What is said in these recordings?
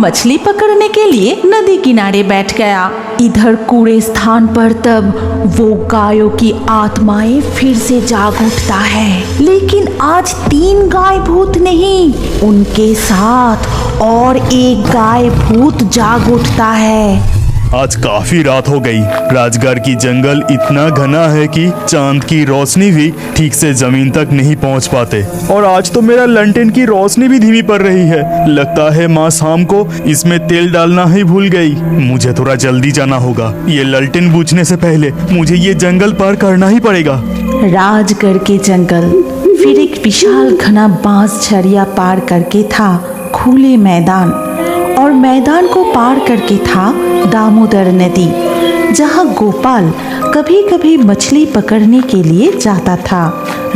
मछली पकड़ने के लिए नदी किनारे बैठ गया। इधर कूड़े स्थान पर तब वो गायों की आत्माएं फिर से जाग उठता है, लेकिन आज 3 गाय भूत नहीं, उनके साथ और एक गाय भूत जाग उठता है। आज काफी रात हो गई। राजगढ़ की जंगल इतना घना है कि चांद की रोशनी भी ठीक से जमीन तक नहीं पहुंच पाते, और आज तो मेरा लंटेन की रोशनी भी धीमी पड़ रही है। लगता है माँ शाम को इसमें तेल डालना ही भूल गई। मुझे थोड़ा जल्दी जाना होगा। ये लंटेन बुझने से पहले मुझे ये जंगल पार करना ही पड़ेगा। राजगढ़ के जंगल फिर एक विशाल घना बांस झरिया पार करके था खुले मैदान, और मैदान को पार करके था दामोदर नदी, जहां गोपाल कभी कभी मछली पकड़ने के लिए जाता था।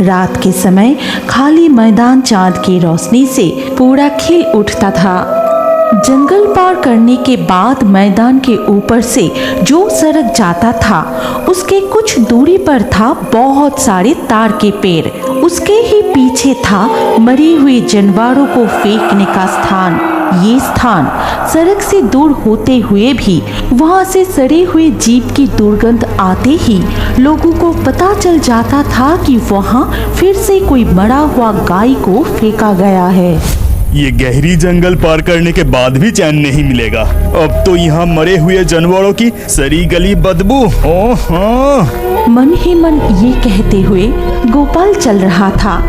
रात के समय खाली मैदान चांद की रोशनी से पूरा खिल उठता था। जंगल पार करने के बाद मैदान के ऊपर से जो सड़क जाता था, उसके कुछ दूरी पर था बहुत सारे तार के पेड़। उसके ही पीछे था मरी हुई जानवरों को फेंकने का स्थान। ये स्थान सड़क से दूर होते हुए भी वहां से सड़े हुए जीव की दुर्गंध आते ही लोगों को पता चल जाता था कि वहां फिर से कोई मरा हुआ गाय को फेंका गया है। ये गहरी जंगल पार करने के बाद भी चैन नहीं मिलेगा। अब तो यहाँ मरे हुए जानवरों की सड़ी गली बदबू। ओह हाँ। मन ही मन ये कहते हुए गोपाल चल रहा था।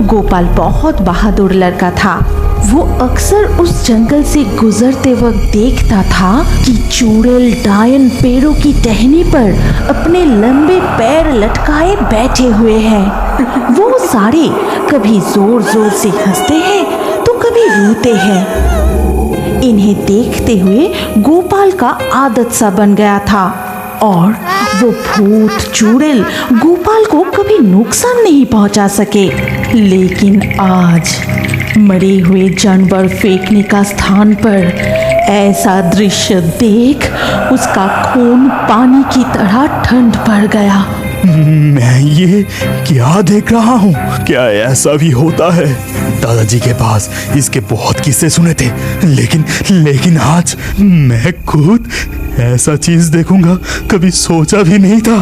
गोपाल बहुत बहादुर लड़का था। वो अक्सर उस जंगल से गुजरते वक्त देखता था कि चुड़ैल डायन पेड़ों की टहनी पर अपने लंबे पैर लटकाए बैठे हुए हैं। वो सारे कभी जोर जोर से हंसते हैं तो कभी रोते हैं। इन्हें देखते हुए गोपाल का आदत सा बन गया था, और वो भूत चुड़ैल गोपाल को कभी नुकसान नहीं पहुंचा सके। लेकिन आज मरे हुए जानवर फेंकने का स्थान पर ऐसा दृश्य देख उसका खून पानी की तरह ठंड पड़ गया। मैं ये क्या देख रहा हूँ? क्या ऐसा भी होता है? दादाजी के पास इसके बहुत किस्से सुने थे, लेकिन आज मैं खुद ऐसा चीज देखूंगा कभी सोचा भी नहीं था।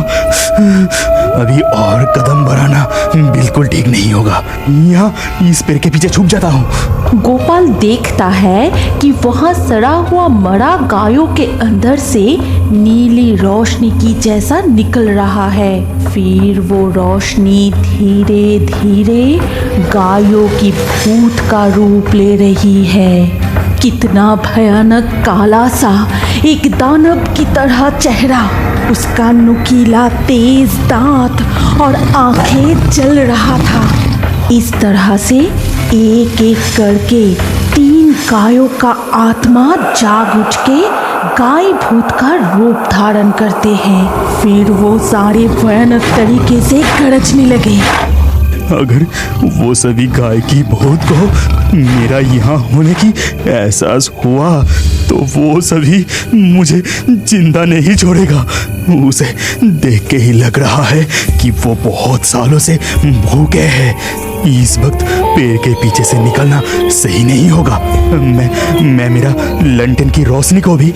अभी और कदम बढ़ाना बिल्कुल ठीक नहीं होगा। यहाँ इस पेड़ के पीछे छुप जाता हूँ। गोपाल देखता है कि वहाँ सड़ा हुआ मरा गायों के अंदर से नीली रोशनी की जैसा निकल रहा है। फिर वो रोशनी धीरे धीरे गायों की भूत का रूप ले रही है। कितना भयानक काला सा एक दानव की तरह चेहरा, उसका नुकीला तेज दांत और आंखें जल रहा था। इस तरह से एक एक करके 3 गायों का आत्मा जाग उठ के गाय भूत का रूप धारण करते हैं। फिर वो सारे भयानक तरीके से गरजने लगे। अगर वो सभी गाय की भूत को मेरा यहाँ होने की एहसास हुआ तो वो सभी मुझे जिंदा नहीं छोड़ेगा। उसे देख के ही लग रहा है कि वो बहुत सालों से भूखे हैं। इस वक्त पेड़ के पीछे से निकलना सही नहीं होगा। मैं मेरा लंटेन की रोशनी को भी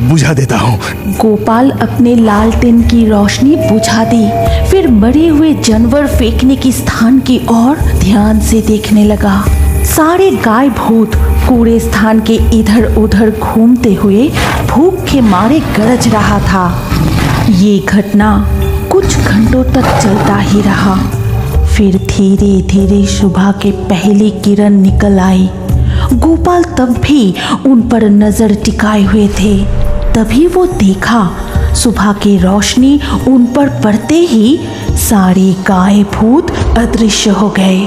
बुझा देता हूँ। गोपाल अपने लालटेन की रोशनी बुझा दी, फिर मरे हुए जानवर फेंकने की स्थान की ओर ध्यान से देखने लगा। सारे गाय भूत कूड़े स्थान के इधर उधर घूमते हुए भूख के मारे गरज रहा था। ये घटना कुछ घंटों तक चलता ही रहा। फिर धीरे धीरे सुबह के पहली किरण निकल आई। गोपाल तब भी उन पर नजर टिकाए हुए थे। तभी वो देखा सुबह की रोशनी उन पर पड़ते ही सारे गाय भूत अदृश्य हो गए।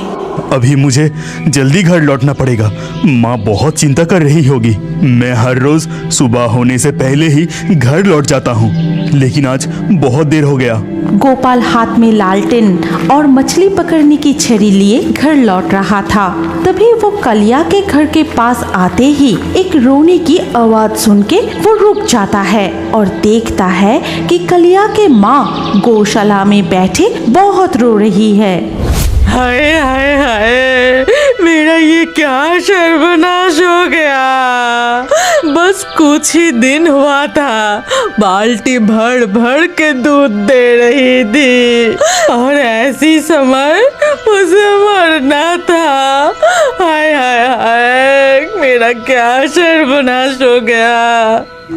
अभी मुझे जल्दी घर लौटना पड़ेगा। माँ बहुत चिंता कर रही होगी। मैं हर रोज सुबह होने से पहले ही घर लौट जाता हूँ, लेकिन आज बहुत देर हो गया। गोपाल हाथ में लालटेन और मछली पकड़ने की छड़ी लिए घर लौट रहा था। तभी वो कलिया के घर के पास आते ही एक रोने की आवाज सुन के वो रुक जाता है और देखता है कि कलिया के माँ गौशाला में बैठे बहुत रो रही है। हाय हाय हाय, मेरा ये क्या सर्वनाश हो गया। कुछ ही दिन हुआ था, बाल्टी भर भर के दूध दे रही थी और ऐसी समय उसे मरना था। हाय हाय हाय, मेरा क्या सर्वनाश हो गया।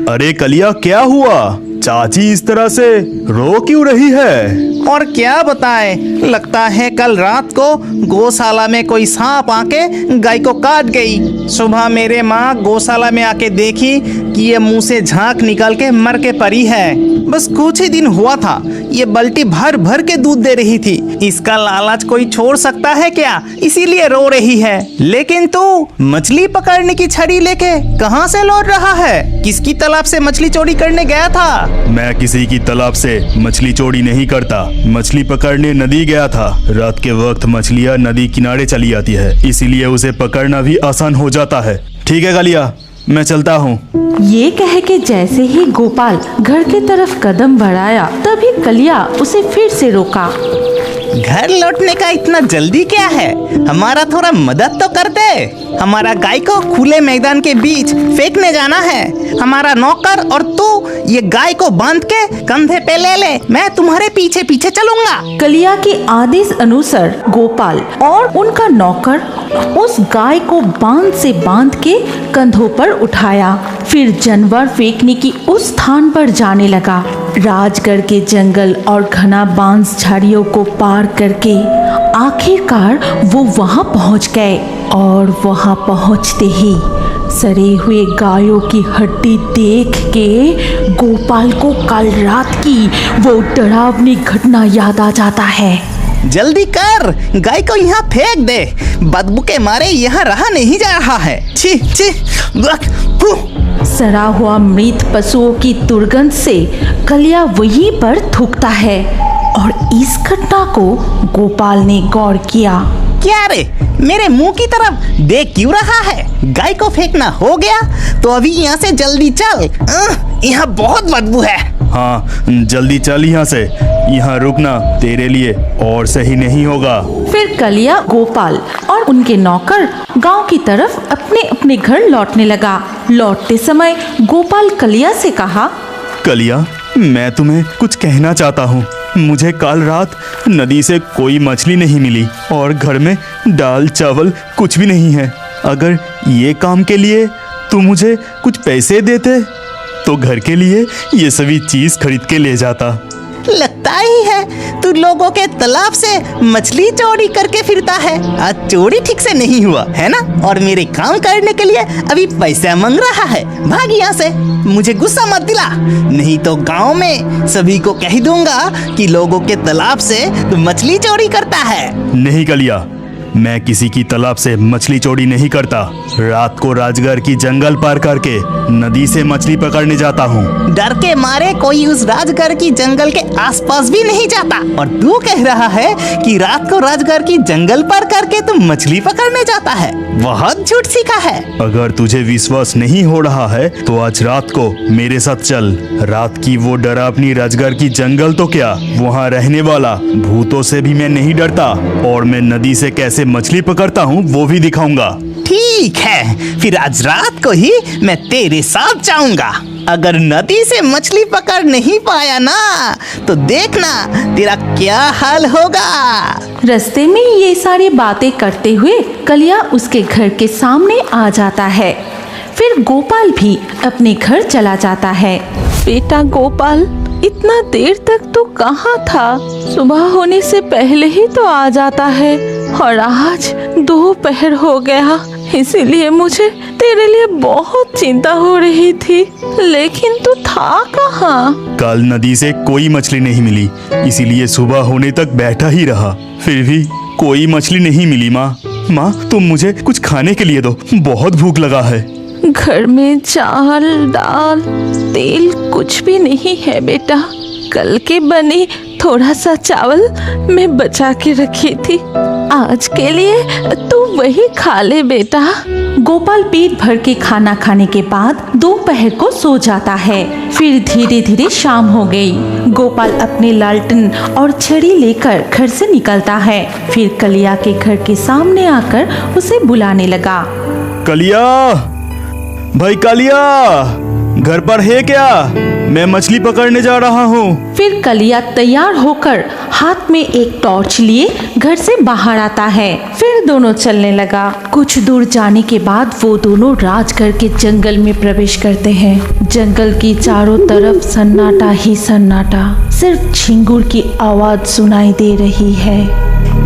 अरे कलिया, क्या हुआ? चाची इस तरह से रो क्यों रही है? और क्या बताएं, लगता है कल रात को गौशाला में कोई सांप आके गाय को काट गई। सुबह मेरे माँ गौशाला में आके देखी कि ये मुंह से झांक निकल के मर के पड़ी है। बस कुछ ही दिन हुआ था, ये बाल्टी भर भर के दूध दे रही थी। इसका लालच कोई छोड़ सकता है क्या? इसीलिए रो रही है। लेकिन तू मछली पकड़ने की छड़ी लेके कहाँ से लौट रहा है? किसकी तालाब से मछली चोरी करने गया था? मैं किसी की तालाब से मछली चोरी नहीं करता। मछली पकड़ने नदी गया था। रात के वक्त मछलियाँ नदी किनारे चली आती है, इसीलिए उसे पकड़ना भी आसान हो जाता है। ठीक है कलिया, मैं चलता हूँ। ये कह के जैसे ही गोपाल घर की तरफ कदम बढ़ाया, तभी कलिया उसे फिर से रोका। घर लौटने का इतना जल्दी क्या है? हमारा थोड़ा मदद तो कर दे। हमारा गाय को खुले मैदान के बीच फेंकने जाना है। हमारा नौकर और तू ये गाय को बांध के कंधे पे ले ले, मैं तुम्हारे पीछे पीछे चलूंगा। कलिया के आदेश अनुसार गोपाल और उनका नौकर उस गाय को बांध से बांध के कंधों पर उठाया, फिर जानवर फेंकने की उस स्थान पर जाने लगा। राजगढ़ के जंगल और घना बांस झाड़ियों को पार करके आखिरकार वो वहां पहुंच गए और वहां पहुंचते ही सड़े हुए गायों की हड्डी देख के गोपाल को कल रात की वो डरावनी घटना याद आ जाता है। जल्दी कर, गाय को यहाँ फेंक दे। बदबू के मारे यहाँ रहा नहीं जा रहा है। छी छी, सड़ा हुआ मृत पशुओं की दुर्गंध से कलिया वहीं पर थूकता है और इस घटना को गोपाल ने गौर किया। क्या रे, मेरे मुंह की तरफ देख क्यों रहा है? गाय को फेंकना हो गया तो अभी यहाँ से जल्दी चल, यहाँ बहुत बदबू है। हाँ, जल्दी चल यहाँ से। यहाँ रुकना तेरे लिए और सही नहीं होगा। फिर कलिया गोपाल और उनके नौकर गांव की तरफ अपने अपने घर लौटने लगा। लौटते समय गोपाल कलिया से कहा, कलिया, मैं तुम्हें कुछ कहना चाहता हूँ। मुझे कल रात नदी से कोई मछली नहीं मिली और घर में दाल चावल कुछ भी नहीं है। अगर ये काम के लिए तुम मुझे कुछ पैसे देते तो घर के लिए ये सभी चीज खरीद के ले जाता। लगता ही है तू लोगों के तालाब से मछली चोरी करके फिरता है। आज चोरी ठीक से नहीं हुआ है ना? और मेरे काम करने के लिए अभी पैसा मांग रहा है। भाग यहाँ से, मुझे गुस्सा मत दिला, नहीं तो गांव में सभी को कह दूंगा कि लोगों के तालाब से तू मछली चोरी करता है। नहीं कलिया, मैं किसी की तालाब से मछली चोरी नहीं करता। रात को राजगढ़ की जंगल पार करके नदी से मछली पकड़ने जाता हूँ। डर के मारे कोई उस राजगढ़ की जंगल के आसपास भी नहीं जाता और तू कह रहा है कि रात को राजगढ़ की जंगल पार करके तू मछली पकड़ने जाता है। बहुत झूठ सीखा है। अगर तुझे विश्वास नहीं हो रहा है तो आज रात को मेरे साथ चल। रात की वो डरावनी राजगढ़ की जंगल तो क्या, वहाँ रहने वाला भूतों से भी मैं नहीं डरता और मैं नदी से कैसे मछली पकड़ता हूँ वो भी दिखाऊंगा। ठीक है, फिर आज रात को ही मैं तेरे साथ जाऊंगा। अगर नदी से मछली पकड़ नहीं पाया ना तो देखना तेरा क्या हाल होगा। रास्ते में ये सारी बातें करते हुए कलिया उसके घर के सामने आ जाता है। फिर गोपाल भी अपने घर चला जाता है। बेटा गोपाल, इतना देर तक तो कहाँ था? सुबह होने से पहले ही तो आ जाता है और आज दोपहर हो गया, इसीलिए मुझे तेरे लिए बहुत चिंता हो रही थी। लेकिन तू था कहाँ? कल नदी से कोई मछली नहीं मिली, इसीलिए सुबह होने तक बैठा ही रहा। फिर भी कोई मछली नहीं मिली। माँ, तुम मुझे कुछ खाने के लिए दो, बहुत भूख लगा है। घर में चावल दाल तेल कुछ भी नहीं है बेटा। कल के बने थोड़ा सा चावल मैं बचा के रखी थी, आज के लिए तू वही खा ले बेटा। गोपाल पेट भर के खाना खाने के बाद दोपहर को सो जाता है। फिर धीरे धीरे शाम हो गई। गोपाल अपने लालटेन और छड़ी लेकर घर से निकलता है। फिर कलिया के घर के सामने आकर उसे बुलाने लगा। कलिया, भाई कालिया, घर पर है क्या? मैं मछली पकड़ने जा रहा हूँ। फिर कलिया तैयार होकर हाथ में एक टॉर्च लिए घर से बाहर आता है। फिर दोनों चलने लगा। कुछ दूर जाने के बाद वो दोनों राजगढ़ के जंगल में प्रवेश करते हैं। जंगल की चारों तरफ सन्नाटा ही सन्नाटा, सिर्फ झिंगुर की आवाज सुनाई दे रही है।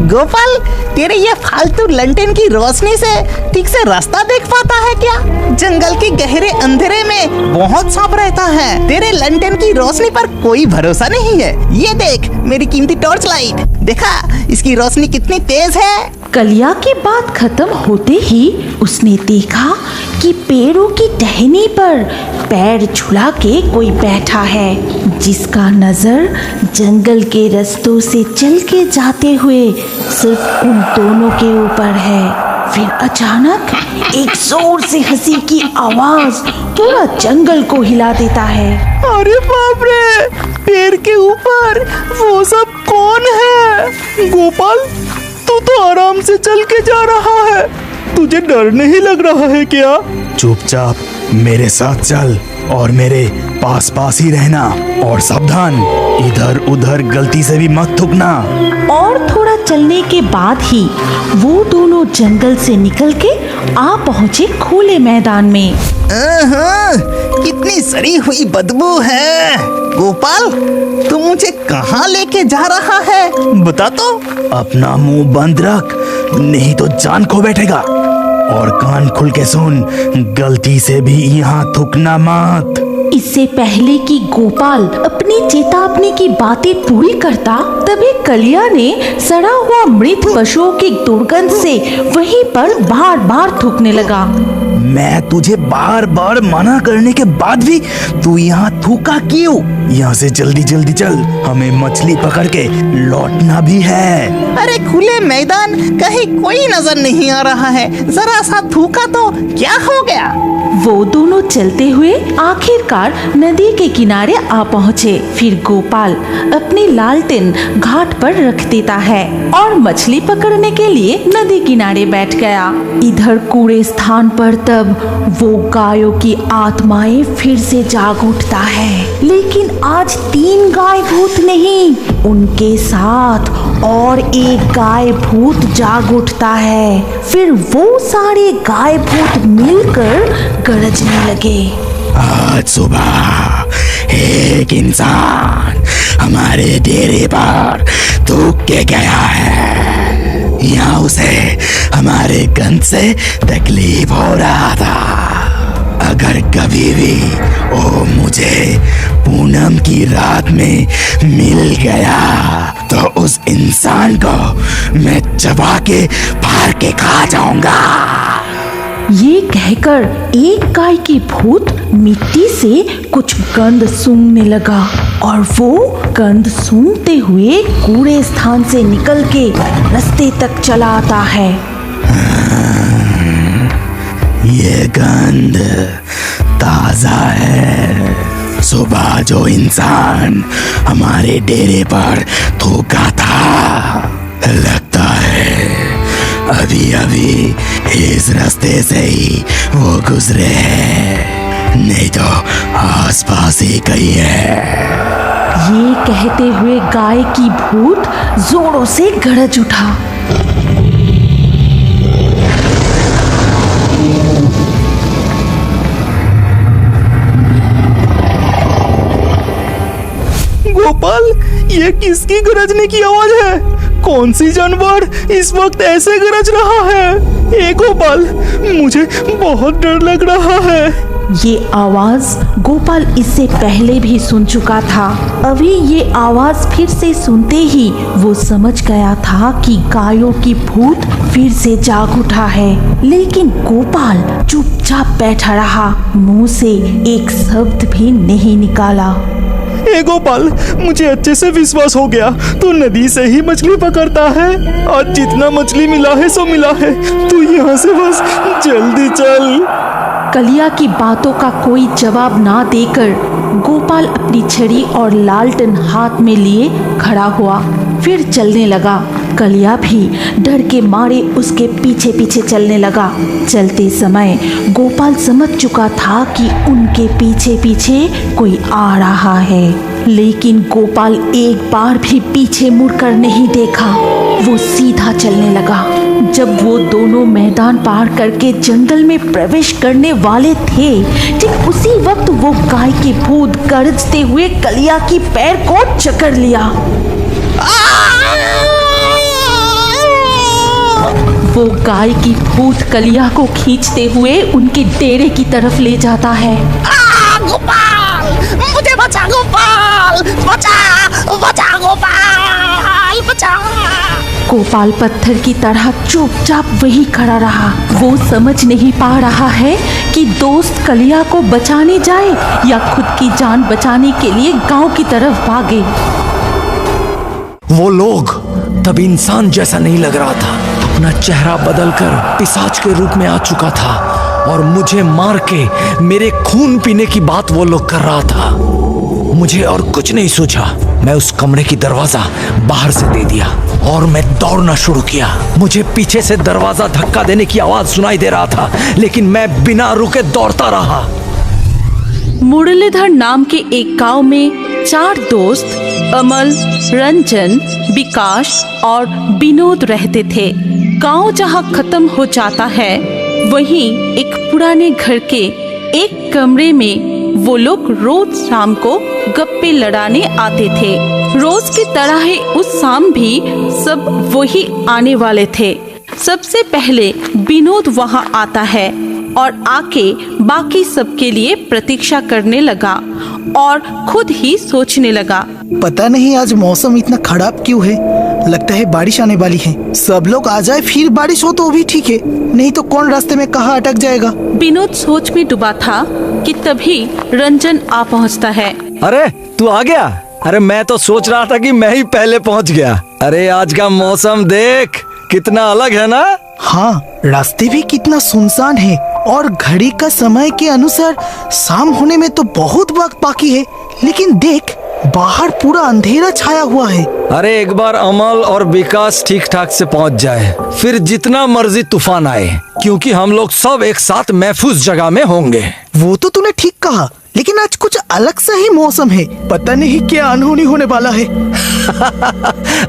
गोपाल, तेरे ये फालतू लंटेन की रोशनी से ठीक से रास्ता देख पाता है क्या? जंगल के गहरे अंधेरे में बहुत सांप रहता है। तेरे लंटेन की रोशनी पर कोई भरोसा नहीं है। ये देख मेरी कीमती टॉर्च लाइट, देखा इसकी रोशनी कितनी तेज है। कलिया की बात खत्म होते ही उसने देखा कि पेड़ों की टहनी पर पैर झुला के कोई बैठा है, जिसका नजर जंगल के रास्तों से चल के जाते हुए सिर्फ उन दोनों के ऊपर है। फिर अचानक एक जोर से हंसी की आवाज पूरा जंगल को हिला देता है। अरे बाप रे, पेड़ के ऊपर वो सब कौन है? गोपाल, तू तो आराम से चल के जा रहा है, तुझे डर नहीं लग रहा है क्या? चुपचाप मेरे साथ चल और मेरे पास पास ही रहना, और सावधान, इधर उधर गलती से भी मत थूकना। और थोड़ा चलने के बाद ही वो दोनों जंगल से निकल के आ पहुंचे खुले मैदान में। कितनी सड़ी हुई बदबू है। गोपाल, तू मुझे कहाँ लेके जा रहा है, बता तो। अपना मुंह बंद रख, नहीं तो जान खो बैठेगा। और कान खुल के सुन, गलती से भी यहाँ थूकना मत। इससे पहले कि गोपाल अपनी चेतावनी की बातें पूरी करता, तभी कलिया ने सड़ा हुआ मृत पशुओं की दुर्गंध से वहीं पर बार बार थूकने लगा। मैं तुझे बार बार मना करने के बाद भी तू यहाँ थूका क्यों? यहाँ से जल्दी जल्दी चल, हमें मछली पकड़ के लौटना भी है। अरे खुले मैदान, कहीं कोई नजर नहीं आ रहा है, जरा सा थूका तो क्या हो गया? वो दोनों चलते हुए आखिरकार नदी के किनारे आ पहुँचे। फिर गोपाल अपनी लालटेन घाट पर रख देता है और मछली पकड़ने के लिए नदी किनारे बैठ गया। इधर कूड़े स्थान पर तब वो गायों की आत्माएं फिर से जाग उठता है, लेकिन आज 3 गाय भूत नहीं, उनके साथ और एक गाय भूत जाग उठता है। फिर वो सारे गाय भूत मिलकर गरजने लगे। आज सुबह एक इंसान हमारे डेरे पर थूक के गया है। यहाँ उसे हमारे गंध से तकलीफ हो रहा था। अगर कभी भी वो मुझे पूनम की रात में मिल गया तो उस इंसान को मैं चबा के फाड़ के खा जाऊंगा। ये कहकर एक गाय की भूत मिट्टी से कुछ गंध सूंघने लगा और वो गंध सूंघते हुए कूड़े स्थान से निकल के रास्ते तक चला आता है। ये गंध ताजा है। सुबह जो इंसान हमारे डेरे पर थूका था, लगता है अभी अभी इस रास्ते से ही वो गुजरे हैं, नहीं तो आसपास ही कहीं है। ये कहते हुए गाय की भूत जोरों से गरज उठा। गोपाल, ये किसकी गरजने की आवाज है? कौन सी जानवर इस वक्त ऐसे गरज रहा है? ए गोपाल, मुझे बहुत डर लग रहा है। ये आवाज गोपाल इससे पहले भी सुन चुका था। अभी ये आवाज फिर से सुनते ही वो समझ गया था कि गायों की भूत फिर से जाग उठा है, लेकिन गोपाल चुपचाप बैठा रहा, मुंह से एक शब्द भी नहीं निकाला। ए गोपाल, मुझे अच्छे से विश्वास हो गया तू नदी से ही मछली पकड़ता है। आज जितना मछली मिला है सो मिला है, तू यहाँ से बस जल्दी चल। कलिया की बातों का कोई जवाब ना देकर गोपाल अपनी छड़ी और लालटेन हाथ में लिए खड़ा हुआ, फिर चलने लगा। कलिया भी डर के मारे उसके पीछे पीछे चलने लगा। चलते समय गोपाल समझ चुका था कि उनके पीछे पीछे कोई आ रहा है, लेकिन गोपाल एक बार भी पीछे मुड़कर नहीं देखा। वो सीधा चलने लगा। जब वो दोनों मैदान पार करके जंगल में प्रवेश करने वाले थे, ठीक उसी वक्त वो गाय के भूत गरजते हुए कलिया की पैर को जकड़ लिया। वो गाय की भूत कलिया को खींचते हुए उनके डेरे की तरफ ले जाता है। गोपाल, मुझे बचा गोपाल, बचा बचा गोपाल, बचा। गोपाल पत्थर की तरह चुपचाप वही खड़ा रहा। वो समझ नहीं पा रहा है कि दोस्त कलिया को बचाने जाए या खुद की जान बचाने के लिए गांव की तरफ भागे। वो लोग तब इंसान जैसा नहीं लग रहा था। अपना चेहरा बदलकर पिशाच के रूप में आ चुका था और मुझे मार के मेरे खून पीने की बात वो लोग कर रहा था। मुझे और कुछ नहीं सूझा। मैं उस कमरे की दरवाजा बाहर से दे दिया और मैं दौड़ना शुरू किया। मुझे पीछे से दरवाजा धक्का देने की आवाज सुनाई दे रहा था, लेकिन मैं बिना रुके दौड़ता रहा। मुरलीधर नाम के एक गांव में 4 दोस्त अमल, रंजन, विकास और विनोद रहते थे। गांव जहां खत्म हो जाता है, वहीं एक पुराने घर के एक कमरे में वो लोग रोज शाम को गप्पे लड़ाने आते थे। रोज की तरह ही उस शाम भी सब वही आने वाले थे। सबसे पहले विनोद वहां आता है और आके बाकी सबके लिए प्रतीक्षा करने लगा और खुद ही सोचने लगा, पता नहीं आज मौसम इतना खराब क्यों है। लगता है बारिश आने वाली है। सब लोग आ जाए फिर बारिश हो तो भी ठीक है, नहीं तो कौन रास्ते में कहाँ अटक जाएगा। विनोद सोच में डूबा था कि तभी रंजन आ पहुंचता है। अरे तू आ गया? अरे मैं तो सोच रहा था कि मैं ही पहले पहुंच गया। अरे आज का मौसम देख कितना अलग है ना। हाँ, रास्ते भी कितना सुनसान है और घड़ी का समय के अनुसार शाम होने में तो बहुत वक्त बाकी है, लेकिन देख बाहर पूरा अंधेरा छाया हुआ है। अरे एक बार अमल और विकास ठीक ठाक से पहुंच जाए, फिर जितना मर्जी तूफान आए, क्योंकि हम लोग सब एक साथ महफूज जगह में होंगे। वो तो तूने ठीक कहा, लेकिन आज कुछ अलग सा ही मौसम है। पता नहीं क्या अनहोनी होने वाला है।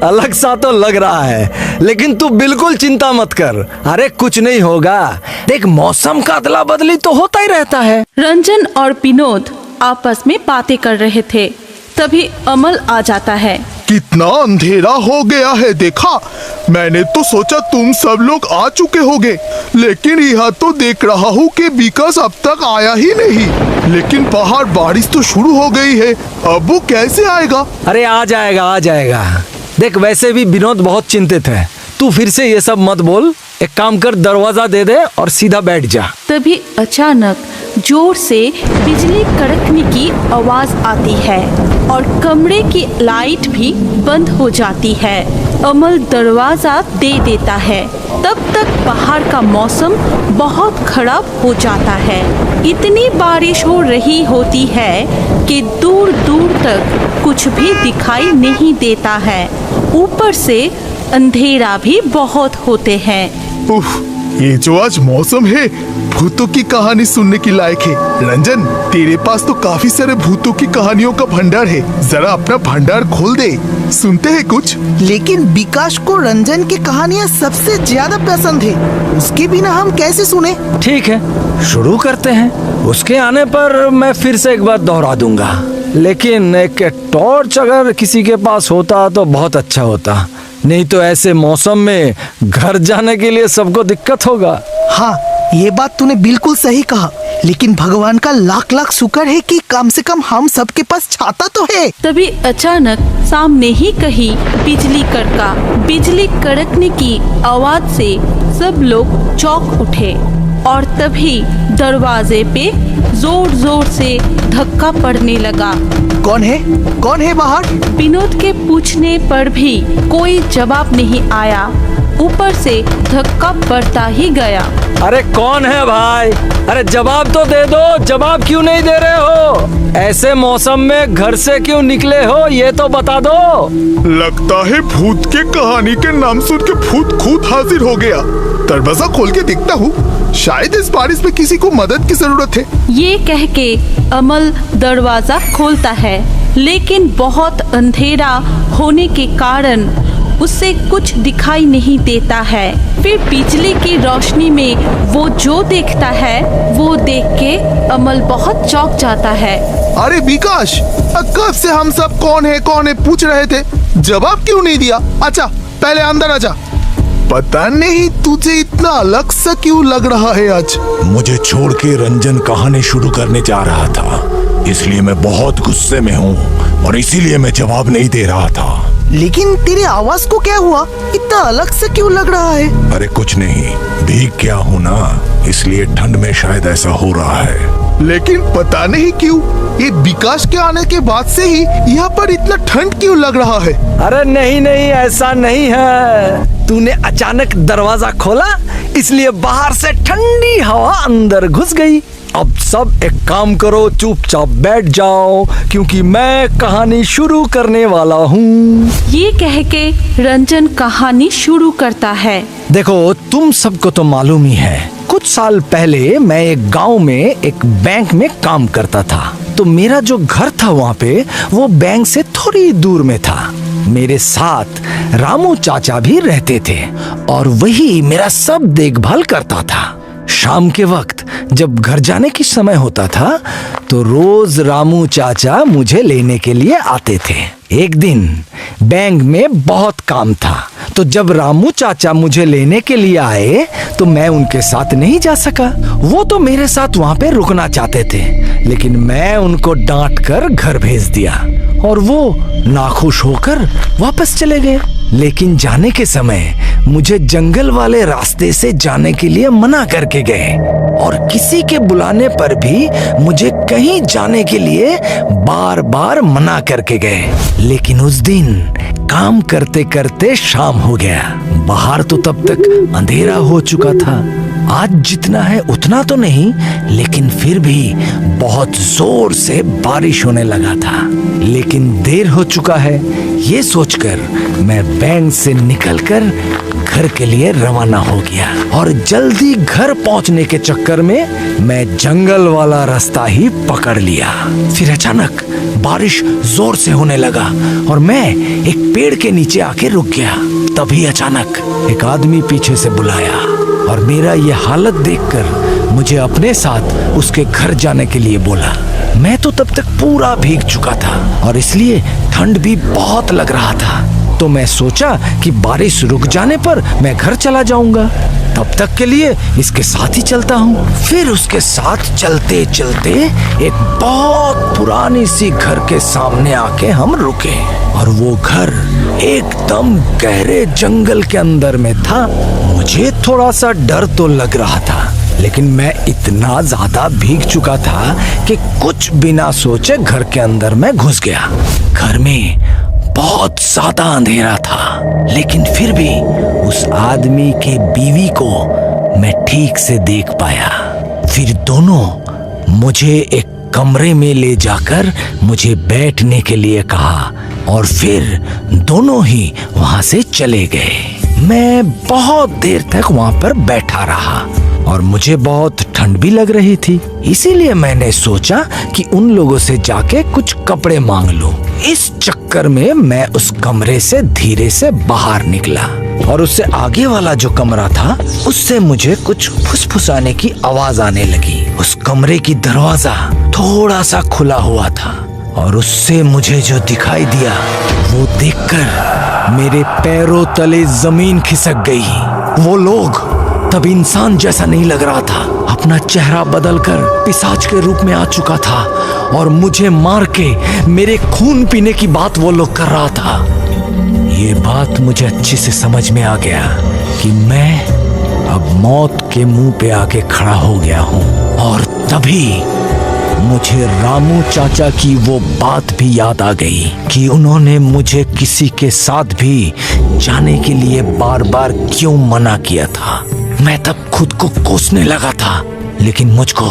अलग सा तो लग रहा है, लेकिन तू बिल्कुल चिंता मत कर। अरे कुछ नहीं होगा। देख मौसम का अदला बदली तो होता ही रहता है। रंजन और विनोद आपस में बातें कर रहे थे, तभी अमल आ जाता है। कितना अंधेरा हो गया है देखा। मैंने तो सोचा तुम सब लोग आ चुके होगे, लेकिन यहाँ तो देख रहा हूँ कि विकास अब तक आया ही नहीं। लेकिन बाहर बारिश तो शुरू हो गई है, अब वो कैसे आएगा? अरे आ जाएगा आ जाएगा। देख वैसे भी विनोद बहुत चिंतित है, तू फिर से ये सब मत बोल। एक काम कर, दरवाजा दे दे और सीधा बैठ जा। तभी अचानक जोर से बिजली कड़कने की आवाज आती है और कमरे की लाइट भी बंद हो जाती है। अमल दरवाजा दे देता है। तब तक बाहर का मौसम बहुत खराब हो जाता है। इतनी बारिश हो रही होती है कि दूर दूर तक कुछ भी दिखाई नहीं देता है। ऊपर से अंधेरा भी बहुत होते हैं। उफ, ये जो आज मौसम है भूतों की कहानी सुनने की लायक है। रंजन, तेरे पास तो काफी सारे भूतों की कहानियों का भंडार है, जरा अपना भंडार खोल दे, सुनते हैं कुछ। लेकिन विकास को रंजन की कहानियाँ सबसे ज्यादा पसंद है, उसके बिना हम कैसे सुने। ठीक है, शुरू करते हैं। उसके आने पर मैं फिर से एक बार दोहरा दूंगा, लेकिन एक टॉर्च अगर किसी के पास होता तो बहुत अच्छा होता, नहीं तो ऐसे मौसम में घर जाने के लिए सबको दिक्कत होगा। हाँ, ये बात तूने बिल्कुल सही कहा, लेकिन भगवान का लाख लाख शुक्र है कि कम से कम हम सबके पास छाता तो है। तभी अचानक सामने ही कहीं बिजली कड़का। बिजली कड़कने की आवाज से सब लोग चौंक उठे और तभी दरवाजे पे जोर जोर से धक्का पड़ने लगा। कौन है? कौन है बाहर? विनोद के पूछने पर भी कोई जवाब नहीं आया। ऊपर से धक्का पड़ता ही गया। अरे कौन है भाई? अरे जवाब तो दे दो, जवाब क्यों नहीं दे रहे हो? ऐसे मौसम में घर से क्यों निकले हो, ये तो बता दो। लगता है भूत के कहानी के नाम सुन के भूत खुद हाजिर हो गया। दरवाजा खोल के देखता हूँ, शायद इस बारिश में किसी को मदद की जरूरत है। ये कह के अमल दरवाजा खोलता है, लेकिन बहुत अंधेरा होने के कारण उसे कुछ दिखाई नहीं देता है। फिर बिजली की रोशनी में वो जो देखता है वो देख के अमल बहुत चौंक जाता है। अरे विकास, कब से हम सब कौन है पूछ रहे थे, जवाब क्यों नहीं दिया? अच्छा पहले अंदर आजा। पता नहीं तुझे इतना अलग सा क्यों लग रहा है आज। मुझे छोड़ के रंजन कहानी शुरू करने जा रहा था, इसलिए मैं बहुत गुस्से में हूँ और इसीलिए मैं जवाब नहीं दे रहा था। लेकिन तेरी आवाज को क्या हुआ, इतना अलग से क्यों लग रहा है? अरे कुछ नहीं, भीग गया हूँ ना, इसलिए ठंड में शायद ऐसा हो रहा है। लेकिन पता नहीं क्यों ये विकास के आने के बाद से ही यहाँ पर इतना ठंड क्यों लग रहा है। अरे नहीं नहीं, ऐसा नहीं है। तूने अचानक दरवाजा खोला, इसलिए बाहर से ठंडी हवा अंदर घुस गई। अब सब एक काम करो, चुपचाप बैठ जाओ, क्योंकि मैं कहानी शुरू करने वाला हूँ। ये कह के रंजन कहानी शुरू करता है। देखो, तुम सबको तो मालूम ही है, कुछ साल पहले मैं एक गांव में एक बैंक में काम करता था। तो मेरा जो घर था वहाँ पे, वो बैंक से थोड़ी दूर में था। मेरे साथ रामू चाचा भी रहते थे और वही मेरा सब देखभाल करता था। शाम के वक्त जब घर जाने की समय होता था तो रोज रामू चाचा मुझे लेने के लिए आते थे। एक दिन बैंक में बहुत काम था, तो जब रामू चाचा मुझे लेने के लिए आए तो मैं उनके साथ नहीं जा सका। वो तो मेरे साथ वहाँ पे रुकना चाहते थे, लेकिन मैं उनको डांट कर घर भेज दिया और वो नाखुश होकर वापस चले गए। लेकिन जाने के समय मुझे जंगल वाले रास्ते से जाने के लिए मना करके गए और किसी के बुलाने पर भी मुझे कहीं जाने के लिए बार बार मना करके गए। लेकिन उस दिन काम करते करते शाम हो गया। बाहर तो तब तक अंधेरा हो चुका था। आज जितना है उतना तो नहीं, लेकिन फिर भी बहुत जोर से बारिश होने लगा था। लेकिन देर हो चुका है, ये सोचकर मैं बैंक से निकलकर घर के लिए रवाना हो गया और जल्दी घर पहुंचने के चक्कर में मैं जंगल वाला रास्ता ही पकड़ लिया। फिर अचानक बारिश जोर से होने लगा और मैं एक पेड़ के नीचे आके रुक गया। तभी अचानक एक आदमी पीछे से बुलाया और मेरा ये हालत देखकर मुझे अपने साथ उसके घर जाने के लिए बोला। मैं तो तब तक पूरा भीग चुका था और इसलिए ठंड भी बहुत लग रहा था। तो मैं सोचा कि बारिश रुक जाने पर मैं घर चला जाऊंगा, तब तक के लिए इसके साथ ही चलता हूँ। फिर उसके साथ चलते चलते एक बहुत पुरानी सी घर के सामने आके हम रुके और वो घर एकदम गहरे जंगल के अंदर में था। मुझे थोड़ा सा डर तो लग रहा था, लेकिन मैं इतना ज्यादा भीग चुका था कि कुछ बिना सोचे घर के अंदर में घुस गया। घर में बहुत ज्यादा अंधेरा था, लेकिन फिर भी उस आदमी के बीवी को मैं ठीक से देख पाया। फिर दोनों मुझे एक कमरे में ले जाकर मुझे बैठने के लिए कहा और फिर दोनों ही वहां से चले गए। मैं बहुत देर तक वहां पर बैठा रहा और मुझे बहुत ठंड भी लग रही थी, इसीलिए मैंने सोचा कि उन लोगों से जाके कुछ कपड़े मांग लूं। इस चक्कर में मैं उस कमरे से धीरे से बाहर निकला और उससे आगे वाला जो कमरा था उससे मुझे कुछ फुसफुसाने की आवाज आने लगी। उस कमरे की दरवाजा थोड़ा सा खुला हुआ था और उससे मुझे जो दिखाई दिया वो देखकर मेरे पैरों तले जमीन खिसक गई। वो लोग तब इंसान जैसा नहीं लग रहा था, अपना चेहरा बदलकर पिशाच के रूप में आ चुका था और मुझे मार के मेरे खून पीने की बात वो लोग कर रहा था। ये बात मुझे अच्छे से समझ में आ गया कि मैं अब मौत के मुंह पे आके खड़ा हो गया हूँ। और तभी मुझे रामू चाचा की वो बात भी याद आ गई कि उन्होंने मुझे किसी के साथ भी जाने के लिए बार बार क्यों मना किया था। मैं तब खुद को कोसने लगा था, लेकिन मुझको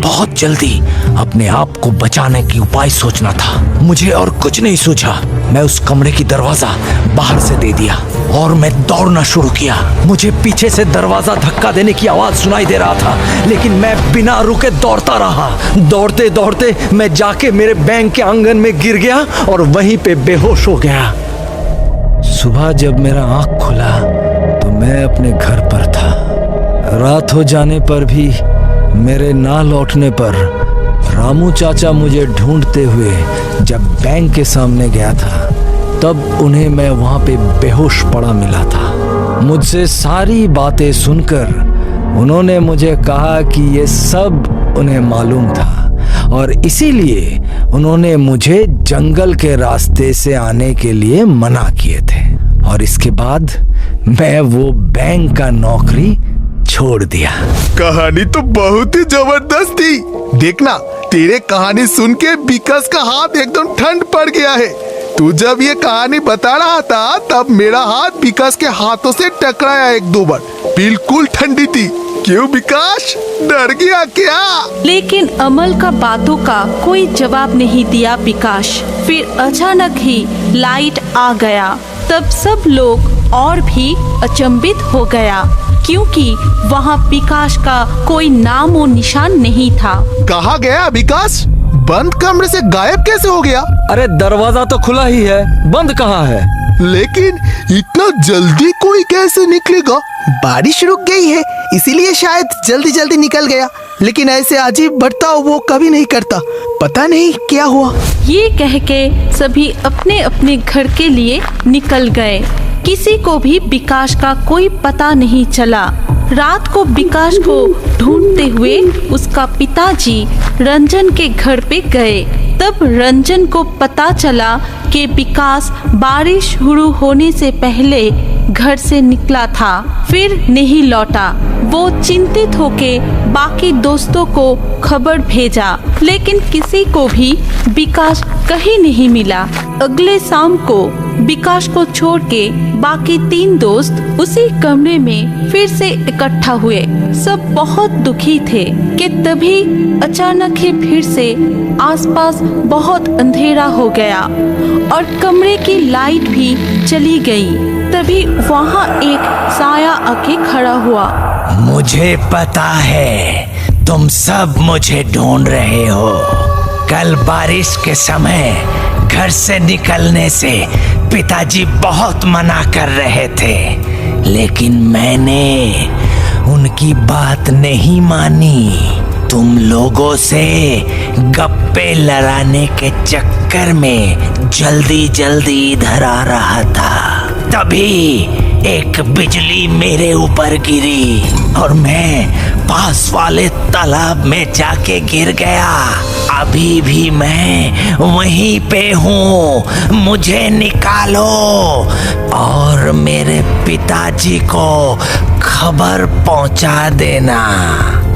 बहुत जल्दी अपने आप को बचाने की उपाय सोचना था। मुझे और कुछ नहीं सूझा। मैं उस कमरे की दरवाजा बाहर से दे दिया और मैं दौड़ना शुरू किया। मुझे पीछे से दरवाजा धक्का देने की आवाज सुनाई दे रहा था, लेकिन मैं बिना रुके दौड़ता रहा। दौड़ते दौड़ते मैं जाके मेरे बैंक के आंगन में गिर गया और वहीं पे बेहोश हो गया। सुबह जब मेरा आंख खुला तो मैं अपने घर पर था। रात हो जाने पर भी मेरे ना लौटने पर रामू चाचा मुझे ढूंढते हुए जब बैंक के सामने गया था, तब उन्हें मैं वहां पे बेहोश पड़ा मिला था। मुझसे सारी बातें सुनकर उन्होंने मुझे कहा कि ये सब उन्हें मालूम था और इसीलिए उन्होंने मुझे जंगल के रास्ते से आने के लिए मना किए थे। और इसके बाद मैं वो बैंक का नौकरी छोड़ दिया। कहानी तो बहुत ही जबरदस्त थी। देखना, तेरे कहानी सुन के विकास का हाथ एकदम ठंड पड़ गया है। तू जब ये कहानी बता रहा था तब मेरा हाथ विकास के हाथों से टकराया एक दो बार। बिल्कुल ठंडी थी। क्यों विकास, डर गया क्या? लेकिन अमल का बातों का कोई जवाब नहीं दिया विकास। फिर अचानक ही लाइट आ गया। तब सब लोग और भी अचंभित हो गया, क्योंकि वहाँ विकास का कोई नाम और निशान नहीं था। कहाँ गया विकास? बंद कमरे से गायब कैसे हो गया? अरे दरवाजा तो खुला ही है, बंद कहाँ है? लेकिन इतना जल्दी कोई कैसे निकलेगा? बारिश रुक गई है, इसीलिए शायद जल्दी जल्दी निकल गया। लेकिन ऐसे अजीब बर्ताव वो कभी नहीं करता। पता नहीं क्या हुआ। ये कह के सभी अपने अपने घर के लिए निकल गए। किसी को भी विकास का कोई पता नहीं चला। रात को विकास को ढूंढते हुए उसका पिताजी रंजन के घर पे गए। तब रंजन को पता चला कि विकास बारिश शुरू होने से पहले घर से निकला था, फिर नहीं लौटा। वो चिंतित होके बाकी दोस्तों को खबर भेजा, लेकिन किसी को भी विकास कहीं नहीं मिला। अगले शाम को विकास को छोड़ के बाकी 3 दोस्त उसी कमरे में फिर से इकट्ठा हुए। सब बहुत दुखी थे कि तभी अचानक ही फिर से आसपास बहुत अंधेरा हो गया और कमरे की लाइट भी चली गई। तभी वहाँ एक साया आके खड़ा हुआ। मुझे पता है तुम सब मुझे ढूंढ रहे हो। कल बारिश के समय घर से निकलने से पिताजी बहुत मना कर रहे थे, लेकिन मैंने उनकी बात नहीं मानी। तुम लोगों से गप्पे लड़ाने के चक्कर में जल्दी जल्दी इधर आ रहा था। तभी एक बिजली मेरे ऊपर गिरी और मैं पास वाले तालाब में जाके गिर गया। अभी भी मैं वहीं पे हूँ, मुझे निकालो और मेरे पिताजी को खबर पहुँचा देना।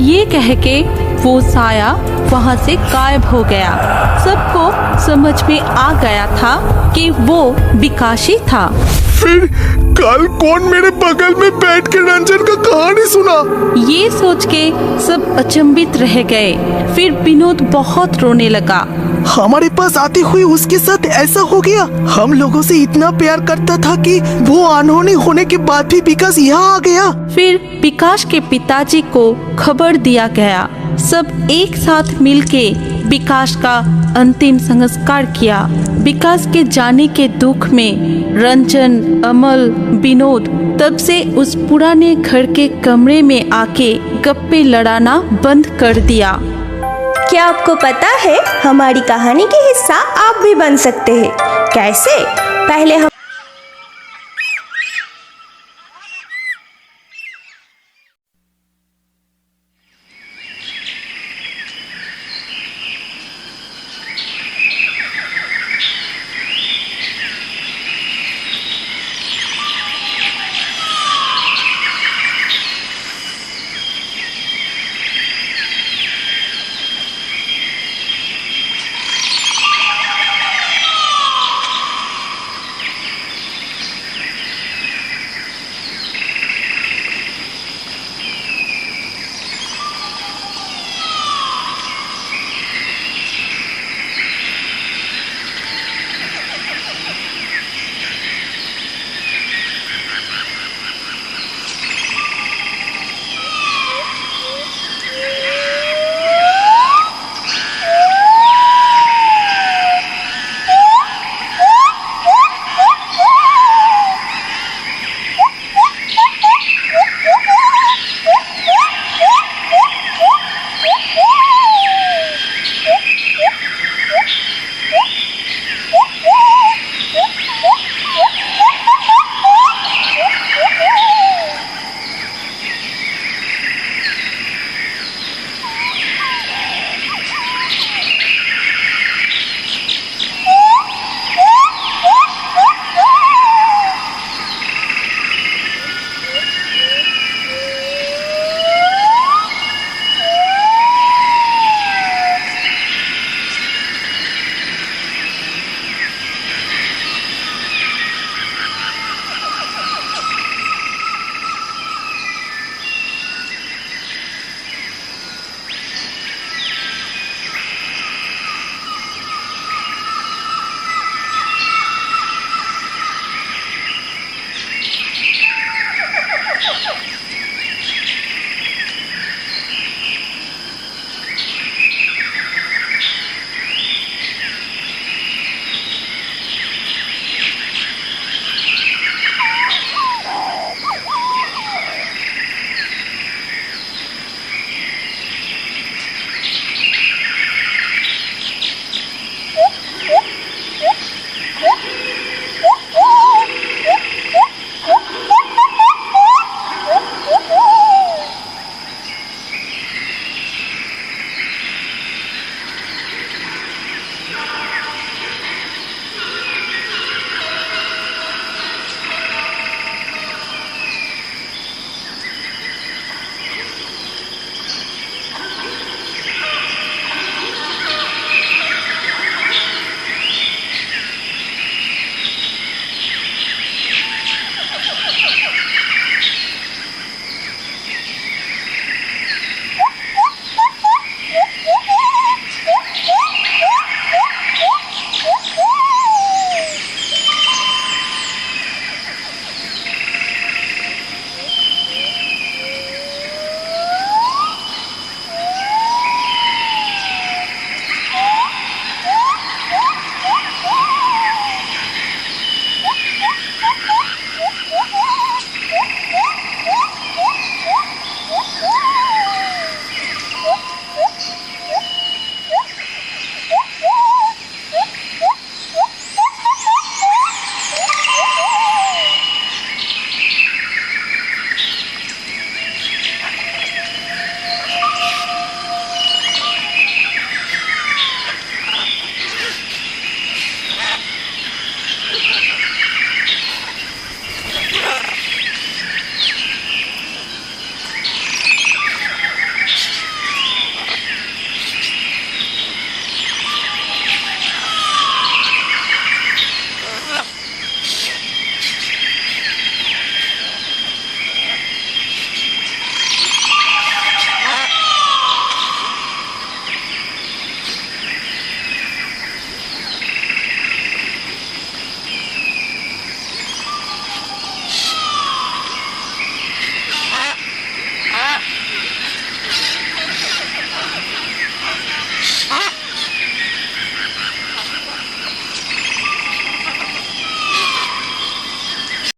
ये कह के वो साया वहाँ से गायब हो गया। सबको समझ में आ गया था कि वो विकास ही था। फिर कल कौन मेरे बगल में बैठ के रंजन का कहानी सुना? ये सोच के सब अचंभित रह गए। फिर विनोद बहुत रोने लगा। हमारे पास आते हुए उसके साथ ऐसा हो गया। हम लोगों से इतना प्यार करता था कि वो अनहोनी होने के बाद भी विकास यहाँ आ गया। फिर विकास के पिताजी को खबर दिया गया। सब एक साथ मिलके विकास का अंतिम संस्कार किया। विकास के जाने के दुख में रंजन, अमल, विनोद तब से उस पुराने घर के कमरे में आके गप्पे लड़ाना बंद कर दिया। क्या आपको पता है हमारी कहानी के हिस्सा आप भी बन सकते हैं? कैसे? पहले